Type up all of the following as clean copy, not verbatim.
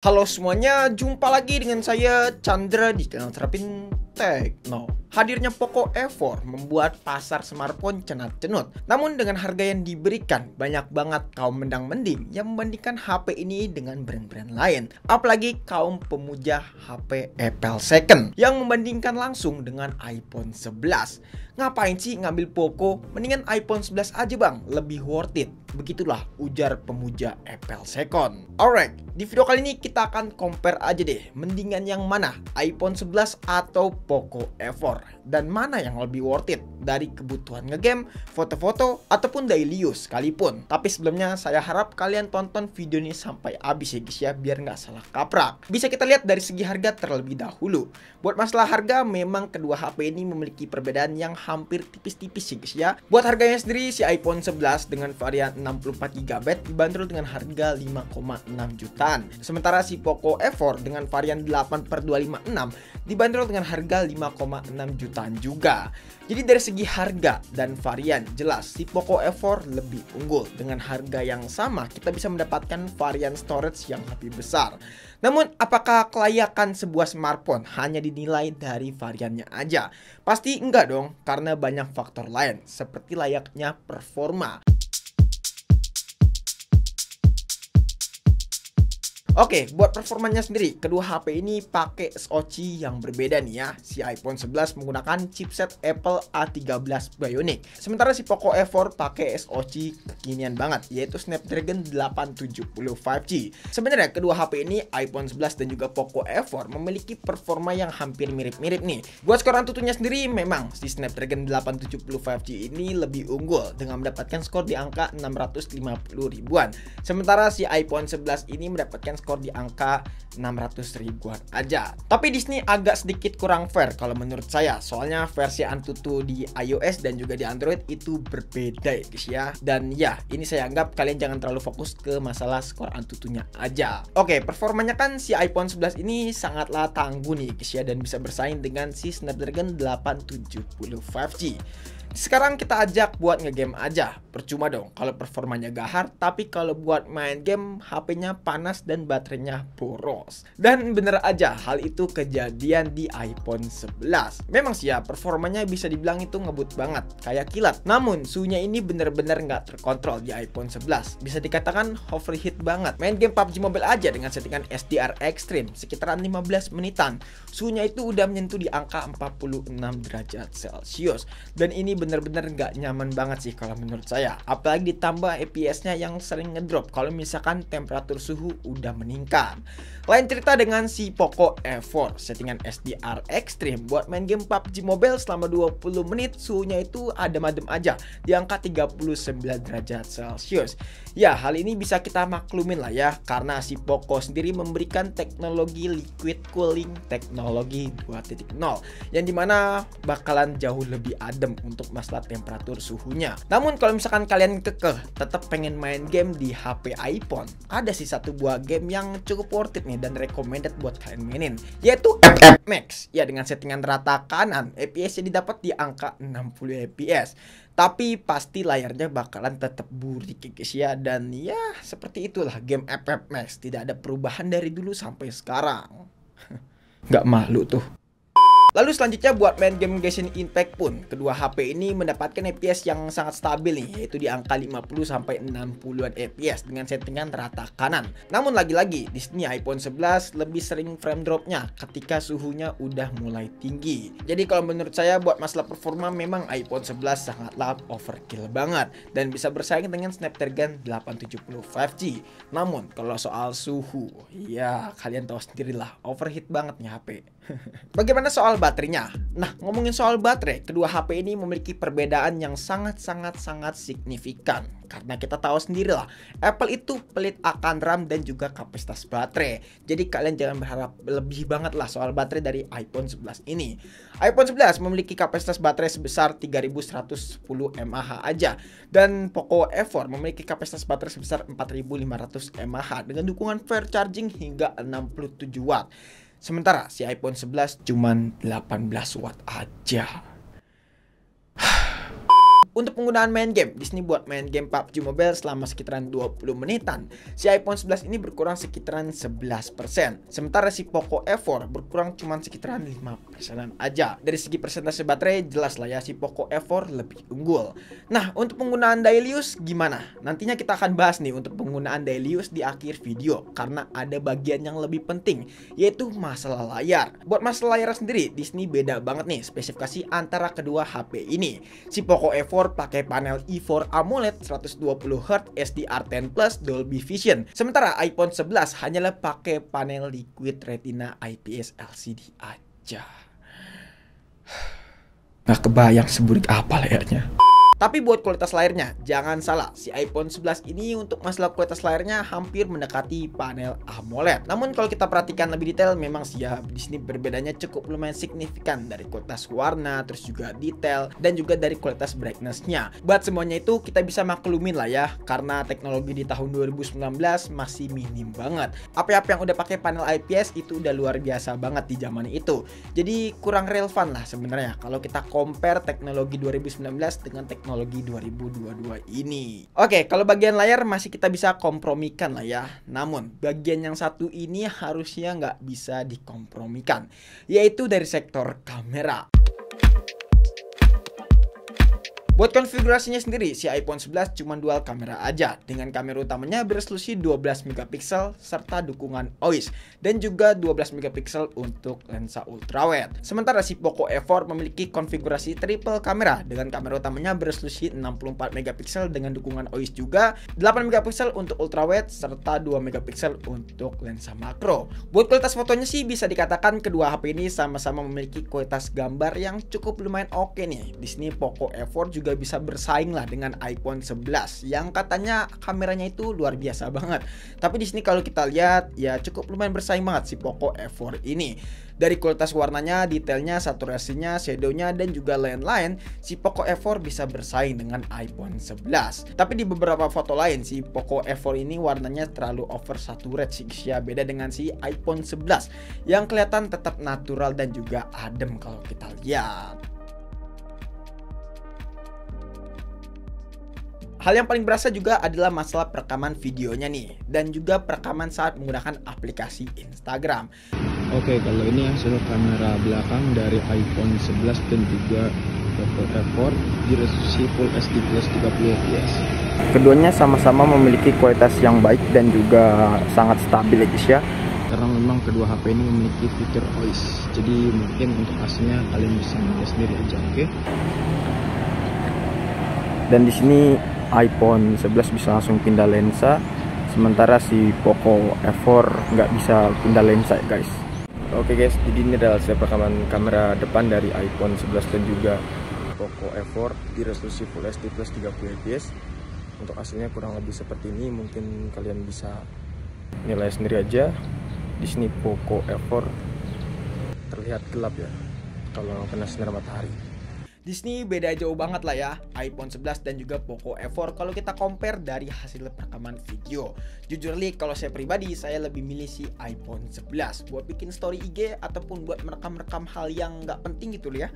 Halo semuanya, jumpa lagi dengan saya Chandra di channel Terapin Tekno. Hadirnya Poco F4 membuat pasar smartphone cenat-cenut. Namun dengan harga yang diberikan, banyak banget kaum mendang-mending yang membandingkan HP ini dengan brand-brand lain. Apalagi kaum pemuja HP Apple second yang membandingkan langsung dengan iPhone 11. Ngapain sih ngambil Poco? Mendingan iPhone 11 aja bang, lebih worth it. Begitulah ujar pemuja Apple second. Alright, di video kali ini kita akan compare aja deh, mendingan yang mana, iPhone 11 atau Poco F4, dan mana yang lebih worth it dari kebutuhan ngegame, foto-foto, ataupun daily use sekalipun. Tapi sebelumnya saya harap kalian tonton video ini sampai habis ya guys ya, biar nggak salah kaprah. Bisa kita lihat dari segi harga terlebih dahulu. Buat masalah harga, memang kedua HP ini memiliki perbedaan yang hampir tipis-tipis sih guys ya. Buat harganya sendiri, si iPhone 11 dengan varian 64GB dibanderol dengan harga 5,6 jutaan. Sementara si Poco F4 dengan varian 8/256 dibanderol dengan harga 5,6 jutaan juga. Jadi dari segi harga dan varian, jelas si Poco F4 lebih unggul. Dengan harga yang sama, kita bisa mendapatkan varian storage yang lebih besar. Namun, apakah kelayakan sebuah smartphone hanya dinilai dari variannya aja? Pasti enggak dong, karena banyak faktor lain, seperti layaknya performa. Oke, buat performanya sendiri, kedua HP ini pakai SoC yang berbeda nih ya. Si iPhone 11 menggunakan chipset Apple A13 Bionic. Sementara si Poco F4 pakai SoC kekinian banget, yaitu Snapdragon 870 5G. Sebenarnya kedua HP ini, iPhone 11 dan juga Poco F4 memiliki performa yang hampir mirip-mirip nih. Buat skor Antutunya sendiri, memang si Snapdragon 870 5G ini lebih unggul dengan mendapatkan skor di angka 650 ribuan. Sementara si iPhone 11 ini mendapatkan skor di angka 600 ribuan aja. Tapi di sini agak sedikit kurang fair kalau menurut saya. Soalnya versi Antutu di iOS dan juga di Android itu berbeda ya guys ya. Dan ya, ini saya anggap kalian jangan terlalu fokus ke masalah skor Antutunya aja. Oke, performanya kan si iPhone 11 ini sangatlah tangguh nih guys ya, dan bisa bersaing dengan si Snapdragon 870 5G. Sekarang kita ajak buat ngegame aja. Percuma dong kalau performanya gahar, tapi kalau buat main game HP-nya panas dan baterainya boros. Dan bener aja hal itu kejadian di iPhone 11. Memang sih ya, performanya bisa dibilang itu ngebut banget, kayak kilat. Namun suhunya ini bener-bener nggak terkontrol di iPhone 11. Bisa dikatakan overheat banget. Main game PUBG Mobile aja dengan settingan SDR Extreme sekitaran 15 menitan, suhunya itu udah menyentuh di angka 46 derajat Celcius. Dan ini bener-bener nggak nyaman banget sih kalau menurut saya. Apalagi ditambah FPS-nya yang sering ngedrop kalau misalkan temperatur suhu udah meningkat. Lain cerita dengan si Poco F4, settingan SDR Extreme buat main game PUBG Mobile selama 20 menit suhunya itu adem-adem aja di angka 39 derajat Celcius. Ya, hal ini bisa kita maklumin lah ya, karena si Poco sendiri memberikan teknologi liquid cooling teknologi 2.0 yang dimana bakalan jauh lebih adem untuk masalah temperatur suhunya. Namun kalau misalkan kalian kekeh tetap pengen main game di HP iPhone, ada sih satu buah game yang cukup worth it nih dan recommended buat kalian mainin, yaitu FF Max. Ya, dengan settingan rata kanan, FPS-nya didapat di angka 60 FPS. Tapi pasti layarnya bakalan tetap burik guys ya. Dan ya, seperti itulah game FF Max. Tidak ada perubahan dari dulu sampai sekarang. Nggak malu tuh. Lalu selanjutnya buat main game Genshin Impact pun, kedua HP ini mendapatkan FPS yang sangat stabil nih, yaitu di angka 50-60an FPS dengan settingan rata kanan. Namun lagi-lagi di sini iPhone 11 lebih sering frame dropnya ketika suhunya udah mulai tinggi. Jadi kalau menurut saya buat masalah performa memang iPhone 11 sangatlah overkill banget dan bisa bersaing dengan Snapdragon 870 5G. Namun kalau soal suhu, ya kalian tahu sendirilah, overheat banget nih HP. Bagaimana soal baterainya? Nah, ngomongin soal baterai, kedua HP ini memiliki perbedaan yang sangat signifikan. Karena kita tahu sendiri lah, Apple itu pelit akan RAM dan juga kapasitas baterai. Jadi kalian jangan berharap lebih banget lah soal baterai dari iPhone 11 ini. iPhone 11 memiliki kapasitas baterai sebesar 3110 mAh aja. Dan Poco F4 memiliki kapasitas baterai sebesar 4500 mAh dengan dukungan fast charging hingga 67 watt. Sementara si iPhone 11 cuman 18 watt aja. Untuk penggunaan main game, di sini buat main game PUBG Mobile selama sekitaran 20 menitan, si iPhone 11 ini berkurang sekitaran 11%. Sementara si Poco F4 berkurang cuma sekitaran 5%-an aja. Dari segi persentase baterai, jelas lah ya si Poco F4 lebih unggul. Nah, untuk penggunaan daily use gimana? Nantinya kita akan bahas nih untuk penggunaan daily use di akhir video, karena ada bagian yang lebih penting, yaitu masalah layar. Buat masalah layar sendiri, di sini beda banget nih spesifikasi antara kedua HP ini. Si Poco F4 pakai panel I4 AMOLED 120Hz SDR10 Plus Dolby Vision. Sementara iPhone 11 hanyalah pakai panel Liquid Retina IPS LCD aja. Nggak kebayang seburuk apa layarnya. Tapi buat kualitas layarnya, jangan salah, si iPhone 11 ini untuk masalah kualitas layarnya hampir mendekati panel AMOLED. Namun kalau kita perhatikan lebih detail, memang sih ya di sini berbedanya cukup lumayan signifikan dari kualitas warna, terus juga detail, dan juga dari kualitas brightness-nya. Buat semuanya itu kita bisa maklumin lah ya, karena teknologi di tahun 2019 masih minim banget. Apa-apa yang udah pakai panel IPS itu udah luar biasa banget di zaman itu. Jadi kurang relevan lah sebenarnya kalau kita compare teknologi 2019 dengan teknologi 2022 ini. Oke, kalau bagian layar masih kita bisa kompromikan lah ya. Namun, bagian yang satu ini harusnya nggak bisa dikompromikan, yaitu dari sektor kamera. Buat konfigurasinya sendiri, si iPhone 11 cuma dual kamera aja, dengan kamera utamanya beresolusi 12 megapiksel serta dukungan OIS, dan juga 12 megapiksel untuk lensa ultrawide. Sementara si Poco F4 memiliki konfigurasi triple kamera, dengan kamera utamanya beresolusi 64 megapiksel dengan dukungan OIS juga, 8 megapiksel untuk ultrawide serta 2 megapiksel untuk lensa makro. Buat kualitas fotonya sih bisa dikatakan kedua HP ini sama-sama memiliki kualitas gambar yang cukup lumayan oke nih. Di sini Poco F4 juga bisa bersaing lah dengan iPhone 11 yang katanya kameranya itu luar biasa banget. Tapi di sini kalau kita lihat ya cukup lumayan bersaing banget si Poco F4 ini. Dari kualitas warnanya, detailnya, saturasinya, shadownya, dan juga lain-lain, si Poco F4 bisa bersaing dengan iPhone 11. Tapi di beberapa foto lain, si Poco F4 ini warnanya terlalu oversaturated sih ya, beda dengan si iPhone 11 yang kelihatan tetap natural dan juga adem kalau kita lihat. Hal yang paling berasa juga adalah masalah perekaman videonya nih, dan juga perekaman saat menggunakan aplikasi Instagram. Oke, kalau ini hasil kamera belakang dari iPhone 11 dan juga Poco F4 di resolusi Full HD plus 30 fps. Keduanya sama-sama memiliki kualitas yang baik dan juga sangat stabil ya guys ya. Karena memang kedua HP ini memiliki fitur OIS, jadi mungkin untuk hasilnya kalian bisa melihat sendiri aja, oke? Dan di sini iPhone 11 bisa langsung pindah lensa, sementara si Poco F4 nggak bisa pindah lensa ya guys. Oke guys, jadi ini adalah hasil rekaman kamera depan dari iPhone 11 dan juga Poco F4 di resolusi Full HD plus 30 fps. Untuk hasilnya kurang lebih seperti ini, mungkin kalian bisa nilai sendiri aja. Di sini Poco F4 terlihat gelap ya kalau kena sinar matahari. Di sini beda jauh banget lah ya iPhone 11 dan juga Poco F4 kalau kita compare dari hasil rekaman video. Jujur li, kalau saya pribadi saya lebih milih si iPhone 11 buat bikin story IG ataupun buat merekam-rekam hal yang nggak penting gitu ya.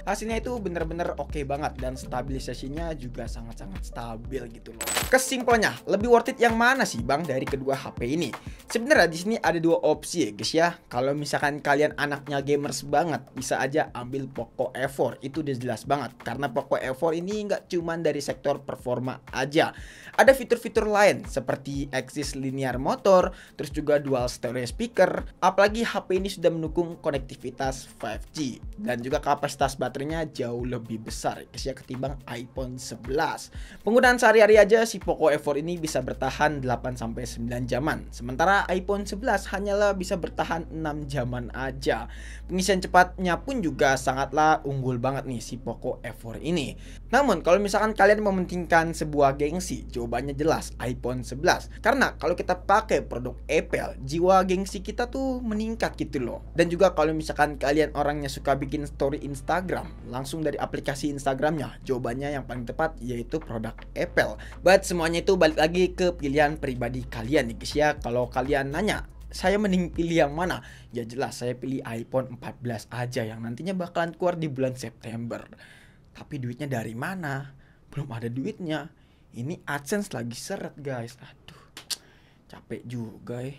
Hasilnya itu bener-bener oke banget dan stabilisasinya juga sangat-sangat stabil gitu loh. Kesimpulannya, lebih worth it yang mana sih bang dari kedua HP ini? Sebenarnya di sini ada dua opsi ya guys ya. Kalau misalkan kalian anaknya gamers banget, bisa aja ambil Poco F4. Itu udah jelas banget karena Poco F4 ini nggak cuman dari sektor performa aja, ada fitur-fitur lain seperti Axis linear motor, terus juga dual stereo speaker, apalagi HP ini sudah mendukung konektivitas 5G dan juga kapasitas baterainya jauh lebih besar ya ketimbang iPhone 11. Penggunaan sehari-hari aja si Poco F4 ini bisa bertahan 8-9 jaman, sementara iPhone 11 hanyalah bisa bertahan 6 jaman aja. Pengisian cepatnya pun juga sangatlah unggul banget nih si Poco F4 ini. Namun kalau misalkan kalian mementingkan sebuah gengsi, jawabannya jelas iPhone 11. Karena kalau kita pakai produk Apple, jiwa gengsi kita tuh meningkat gitu loh. Dan juga kalau misalkan kalian orangnya suka bikin story Instagram, langsung dari aplikasi Instagramnya, jawabannya yang paling tepat yaitu produk Apple. But semuanya itu balik lagi ke pilihan pribadi kalian nih guys ya. Kalau kalian nanya, saya mending pilih yang mana? Ya jelas saya pilih iPhone 14 aja yang nantinya bakalan keluar di bulan September. Tapi duitnya dari mana? Belum ada duitnya. Ini AdSense lagi seret guys. Aduh, capek juga ya.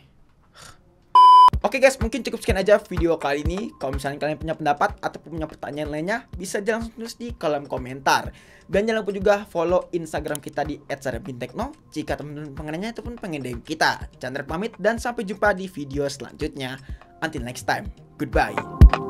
Oke guys, mungkin cukup sekian aja video kali ini. Kalau misalnya kalian punya pendapat ataupun punya pertanyaan lainnya, bisa langsung tulis di kolom komentar. Dan jangan lupa juga follow Instagram kita di @sarabintekno jika teman-teman pengennya ataupun pengen DM kita. Chandra pamit dan sampai jumpa di video selanjutnya. Until next time, goodbye.